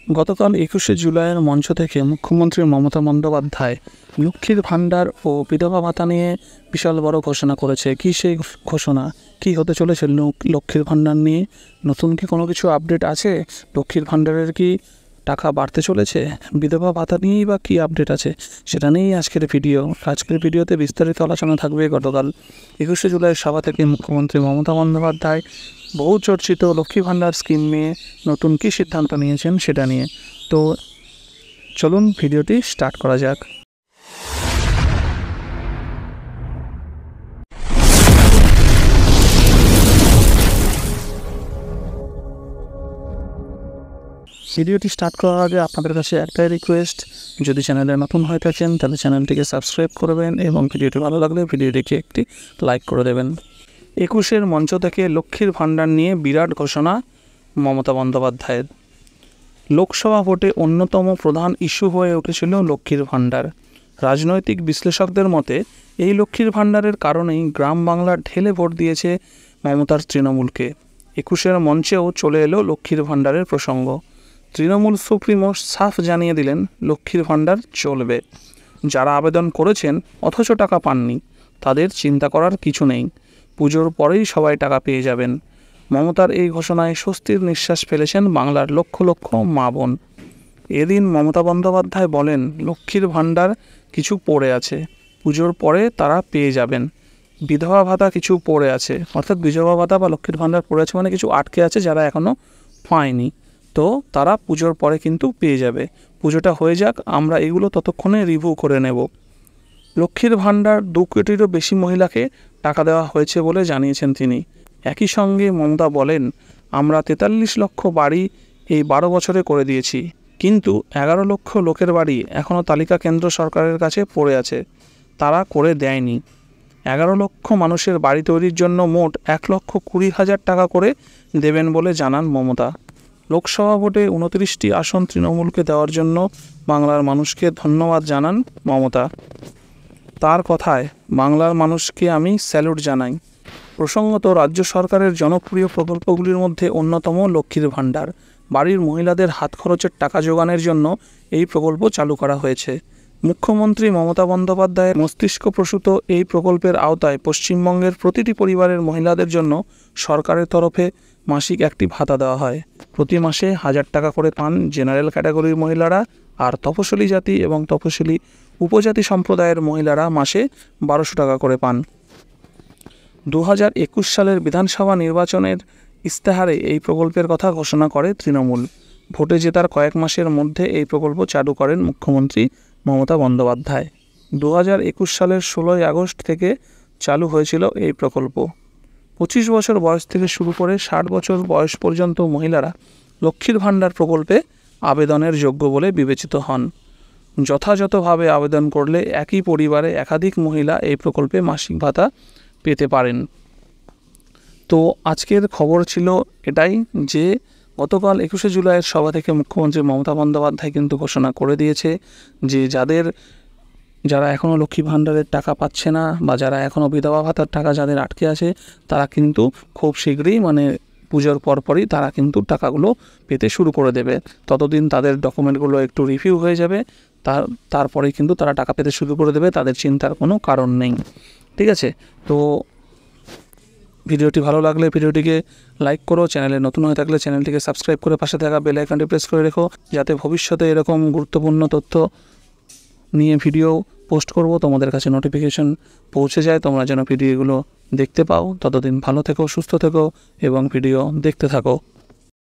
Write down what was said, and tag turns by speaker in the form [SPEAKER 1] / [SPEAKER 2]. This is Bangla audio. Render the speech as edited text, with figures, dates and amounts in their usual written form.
[SPEAKER 1] গতকাল ২১শে জুলাইয়ের মঞ্চ থেকে মুখ্যমন্ত্রী মমতা বন্দ্যোপাধ্যায় লক্ষ্মীর ভাণ্ডার ও বিধবা ভাতা নিয়ে বিশাল বড় ঘোষণা করেছে। কি সেই ঘোষণা, কি হতে চলেছে লক্ষ্মীর ভাণ্ডার নিয়ে? নতুন কি কোনো কিছু আপডেট আছে? লক্ষ্মীর ভাণ্ডারের কি টাকা বাড়তে চলেছে? বিধবা ভাতা নিয়েই বা কী আপডেট আছে, সেটা নিয়েই আজকের ভিডিওতে বিস্তারিত আলোচনা থাকবে। গতকাল ২১শে জুলাই সভা থেকে মুখ্যমন্ত্রী মমতা বন্দ্যোপাধ্যায় বহু চর্চিত লক্ষ্মী ভাণ্ডার স্কিম নিয়ে নতুন কী সিদ্ধান্ত নিয়েছেন সেটা নিয়ে। তো চলুন ভিডিওটি স্টার্ট করা যাক। ভিডিওটি স্টার্ট করার আগে আপনাদের কাছে একটাই রিকোয়েস্ট, যদি চ্যানেলে নতুন হয়ে থাকেন তাহলে চ্যানেলটিকে সাবস্ক্রাইব করবেন এবং ভিডিওটি ভালো লাগলে ভিডিওটিকে একটি লাইক করে দেবেন। ২১এর মঞ্চ থেকে লক্ষ্মীর ভাণ্ডার নিয়ে বিরাট ঘোষণা মমতা বন্দ্যোপাধ্যায়ের। লোকসভা ভোটে অন্যতম প্রধান ইস্যু হয়ে উঠেছিল লক্ষ্মীর ভাণ্ডার। রাজনৈতিক বিশ্লেষকদের মতে এই লক্ষ্মীর ভাণ্ডারের কারণেই গ্রাম বাংলার ঢেলে ভোট দিয়েছে মমতার তৃণমূলকে। ২১এর মঞ্চেও চলে এলো লক্ষ্মীর ভাণ্ডারের প্রসঙ্গ। তৃণমূল সুপ্রিমো সাফ জানিয়ে দিলেন লক্ষ্মীর ভাণ্ডার চলবে। যারা আবেদন করেছেন অথচ টাকা পাননি, তাদের চিন্তা করার কিছু নেই, পুজোর পরেই সবাই টাকা পেয়ে যাবেন। মমতার এই ঘোষণায় স্বস্তির নিঃশ্বাস ফেলেছেন বাংলার লক্ষ লক্ষ মা বোন। এদিন মমতা বন্দ্যোপাধ্যায় বলেন, লক্ষ্মীর ভাণ্ডার কিছু পড়ে আছে, পুজোর পরে তারা পেয়ে যাবেন। বিধবা ভাতা কিছু পড়ে আছে, অর্থাৎ বিধবা ভাতা বা লক্ষ্মীর ভাণ্ডার পড়ে আছে মানে কিছু আটকে আছে, যারা এখনও পায়নি, তো তারা পুজোর পরে কিন্তু পেয়ে যাবে। পুজোটা হয়ে যাক, আমরা এগুলো ততক্ষণে রিভিউ করে নেব। লক্ষ্মীর ভাণ্ডার ২ কোটিরও বেশি মহিলাকে টাকা দেওয়া হয়েছে বলে জানিয়েছেন তিনি। একই সঙ্গে মমতা বলেন, আমরা ৪৩ লক্ষ বাড়ি এই ১২ বছরে করে দিয়েছি, কিন্তু ১১ লক্ষ লোকের বাড়ি এখনও তালিকা কেন্দ্র সরকারের কাছে পড়ে আছে, তারা করে দেয়নি। ১১ লক্ষ মানুষের বাড়ি তৈরির জন্য মোট ১,২০,০০০ টাকা করে দেবেন বলে জানান মমতা। লোকসভা ভোটে ২৯টি আসন তৃণমূলকে দেওয়ার জন্য বাংলার মানুষকে ধন্যবাদ জানান মমতা। তার কথায়, বাংলার মানুষকে আমি স্যালুট জানাই। প্রসঙ্গত, রাজ্য সরকারের জনপ্রিয় প্রকল্পগুলির মধ্যে অন্যতম লক্ষ্মীর ভাণ্ডার। বাড়ির মহিলাদের হাত খরচের টাকা জোগানোর জন্য এই প্রকল্প চালু করা হয়েছে। মুখ্যমন্ত্রী মমতা বন্দ্যোপাধ্যায়ের মস্তিষ্কপ্রসূত এই প্রকল্পের আওতায় পশ্চিমবঙ্গের প্রতিটি পরিবারের মহিলাদের জন্য সরকারের তরফে মাসিক একটি ভাতা দেওয়া হয়। প্রতি মাসে ১,০০০ টাকা করে পান জেনারেল ক্যাটাগরির মহিলারা, আর তপশিলি জাতি এবং তপশিলি উপজাতি সম্প্রদায়ের মহিলারা মাসে ১,২০০ টাকা করে পান। ২০২১ সালের বিধানসভা নির্বাচনের ইস্তেহারে এই প্রকল্পের কথা ঘোষণা করে তৃণমূল। ভোটে জেতার কয়েক মাসের মধ্যে এই প্রকল্প চালু করেন মুখ্যমন্ত্রী মমতা বন্দ্যোপাধ্যায়। ২০২১ সালের ১৬ই আগস্ট থেকে চালু হয়েছিল এই প্রকল্প। ২৫ বছর বয়স থেকে শুরু করে ৬০ বছর বয়স পর্যন্ত মহিলারা লক্ষ্মীর ভাণ্ডার প্রকল্পে আবেদনের যোগ্য বলে বিবেচিত হন। যথাযথভাবে আবেদন করলে একই পরিবারে একাধিক মহিলা এই প্রকল্পে মাসিক ভাতা পেতে পারেন। তো আজকের খবর ছিল এটাই, যে গতকাল ২১শে জুলাইয়ের সভা থেকে মুখ্যমন্ত্রী মমতা বন্দ্যোপাধ্যায় কিন্তু ঘোষণা করে দিয়েছে যে যারা এখনও লক্ষ্মী ভাণ্ডারের টাকা পাচ্ছে না বা যারা এখনও বিধবা ভাতার টাকা যাদের আটকে আছে, তারা কিন্তু খুব শীঘ্রই পুজোর পরপরই তারা কিন্তু টাকাগুলো পেতে শুরু করে দেবে। ততদিন তাদের ডকুমেন্টগুলো একটু রিভিউ হয়ে যাবে, তারপরেই কিন্তু তারা টাকা পেতে শুরু করে দেবে, তাদের চিন্তার কোনো কারণ নেই। ঠিক আছে, তো ভিডিওটি ভালো লাগলে ভিডিওটিকে লাইক করো, চ্যানেলে নতুন হয়ে থাকলে চ্যানেলটিকে সাবস্ক্রাইব করে পাশে থাকা বেল আইকনটি প্রেস করে রেখো, যাতে ভবিষ্যতে এরকম গুরুত্বপূর্ণ তথ্য নিয়ে ভিডিও পোস্ট করব তোমাদের কাছে নোটিফিকেশন পৌঁছে যায়, তোমরা যেন ভিডিওগুলো দেখতে পাও। ততদিন ভালো থেকো, সুস্থ থেকো এবং ভিডিও দেখতে থাকো।